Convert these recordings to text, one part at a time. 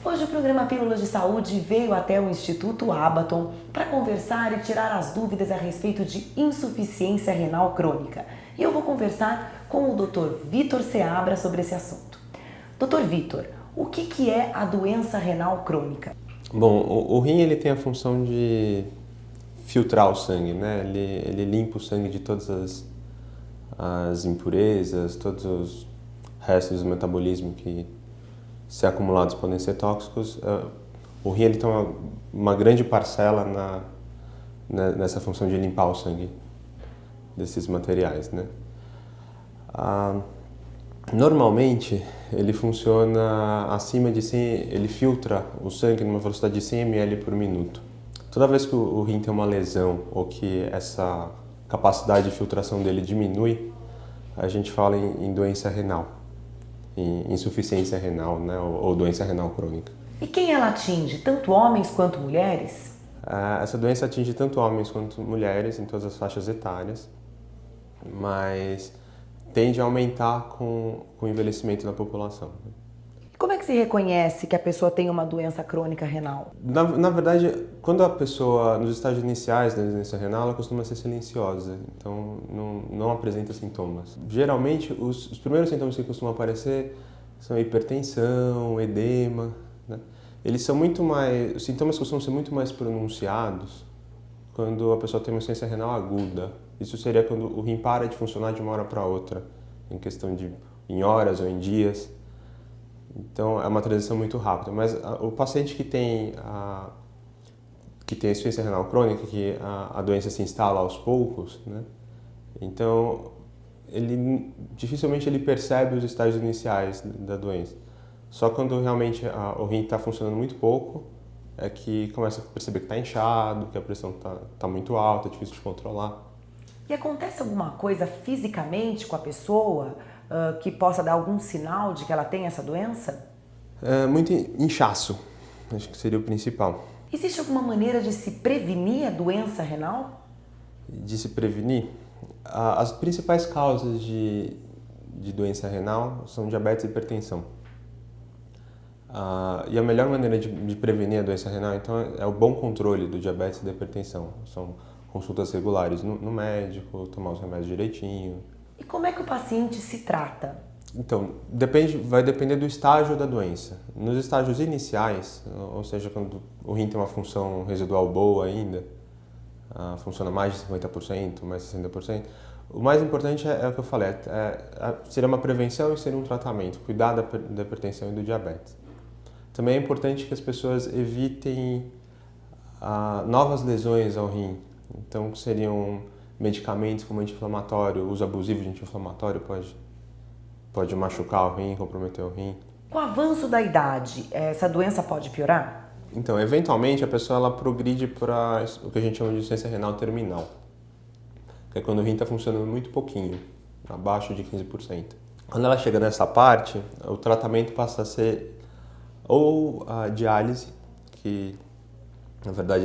Hoje o programa Pílulas de Saúde veio até o Instituto Abaton para conversar e tirar as dúvidas a respeito de insuficiência renal crônica. E eu vou conversar com o Dr. Vitor Seabra sobre esse assunto. Dr. Vitor, o que é a doença renal crônica? Bom, o rim ele tem a função de filtrar o sangue, né? Ele limpa o sangue de todas as impurezas, todos os restos do metabolismo que, se acumulados, podem ser tóxicos. O rim ele tem uma grande parcela nessa função de limpar o sangue desses materiais, né? Normalmente ele funciona acima de 100, ele filtra o sangue numa velocidade de 100 ml por minuto. Toda vez que o rim tem uma lesão ou que essa capacidade de filtração dele diminui, a gente fala em doença renal, em insuficiência renal, né, ou doença renal crônica. E quem ela atinge, tanto homens quanto mulheres? Essa doença atinge tanto homens quanto mulheres em todas as faixas etárias, mas tende a aumentar com o envelhecimento da população. Como é que se reconhece que a pessoa tem uma doença crônica renal? Na verdade, quando a pessoa, nos estágios iniciais da doença renal, ela costuma ser silenciosa, então não apresenta sintomas. Geralmente, os primeiros sintomas que costumam aparecer são hipertensão, edema, né? Eles são os sintomas costumam ser muito mais pronunciados quando a pessoa tem uma insuficiência renal aguda. Isso seria quando o rim para de funcionar de uma hora para outra, em horas ou em dias. Então é uma transição muito rápida. Mas o paciente que tem a insuficiência renal crônica, que a doença se instala aos poucos, né? Então dificilmente ele percebe os estágios iniciais da doença. Só quando realmente o rim está funcionando muito pouco, é que começa a perceber que está inchado, que a pressão está muito alta, é difícil de controlar. E acontece alguma coisa fisicamente com a pessoa que possa dar algum sinal de que ela tem essa doença? Muito inchaço, acho que seria o principal. Existe alguma maneira de se prevenir a doença renal? De se prevenir, as principais causas de doença renal são diabetes e hipertensão. E a melhor maneira de prevenir a doença renal, então, é o bom controle do diabetes e da hipertensão. São consultas regulares no médico, tomar os remédios direitinho. E como é que o paciente se trata? Então, vai depender do estágio da doença. Nos estágios iniciais, ou seja, quando o rim tem uma função residual boa ainda, funciona mais de 50%, mais de 60%, o mais importante é o que eu falei, seria uma prevenção e seria um tratamento, cuidar da hipertensão e do diabetes. Também é importante que as pessoas evitem novas lesões ao rim. Então, seriam medicamentos como anti-inflamatório, uso abusivo de anti-inflamatório pode machucar o rim, comprometer o rim. Com o avanço da idade, essa doença pode piorar? Então, eventualmente, a pessoa ela progride para o que a gente chama de insuficiência renal terminal, que é quando o rim está funcionando muito pouquinho, abaixo de 15%. Quando ela chega nessa parte, o tratamento passa a ser ou a diálise, que na verdade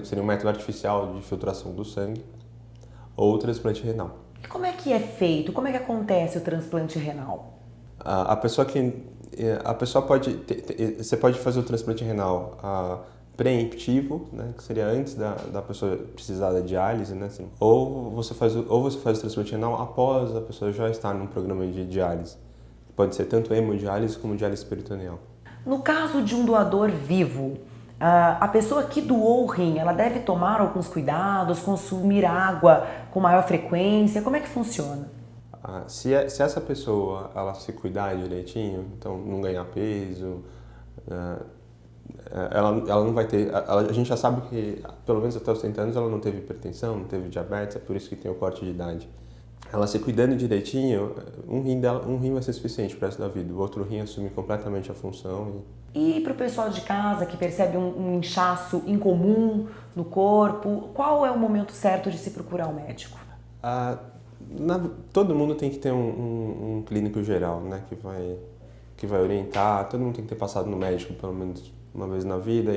seria um método artificial de filtração do sangue, ou o transplante renal. E como é que é feito? Como é que acontece o transplante renal? Você pode fazer o transplante renal preemptivo, né, que seria antes da pessoa precisar da diálise, né, assim, ou você faz o transplante renal após a pessoa já estar num programa de diálise. Pode ser tanto hemodiálise como diálise peritoneal. No caso de um doador vivo, a pessoa que doou o rim, ela deve tomar alguns cuidados, consumir água com maior frequência? Como é que funciona? Se essa pessoa ela se cuidar direitinho, então não ganhar peso, ela não vai ter... A gente já sabe que, pelo menos até os 30 anos, ela não teve hipertensão, não teve diabetes, é por isso que tem o corte de idade. Ela se cuidando direitinho, um rim vai ser suficiente para o resto da vida, o outro rim assume completamente a função. E para o pessoal de casa que percebe um inchaço incomum no corpo, qual é o momento certo de se procurar um médico? Todo mundo tem que ter um clínico geral, né, que vai orientar, todo mundo tem que ter passado no médico pelo menos uma vez na vida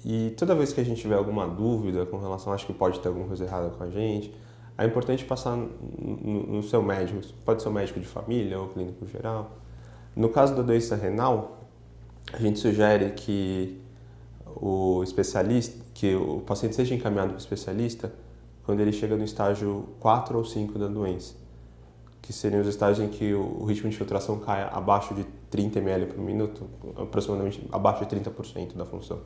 e toda vez que a gente tiver alguma dúvida com relação, acho que pode ter alguma coisa errada com a gente, é importante passar no seu médico, pode ser um médico de família ou clínico geral. No caso da doença renal, a gente sugere que o paciente seja encaminhado para o especialista quando ele chega no estágio 4 ou 5 da doença, que seriam os estágios em que o ritmo de filtração cai abaixo de 30 ml por minuto, aproximadamente abaixo de 30% da função.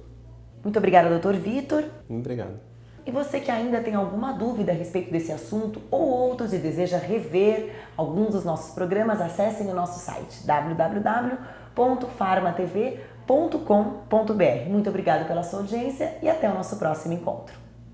Muito obrigada, Dr. Vitor. Obrigado. E você que ainda tem alguma dúvida a respeito desse assunto ou outros e deseja rever alguns dos nossos programas, acessem o nosso site www.farmatv.com.br. Muito obrigada pela sua audiência e até o nosso próximo encontro.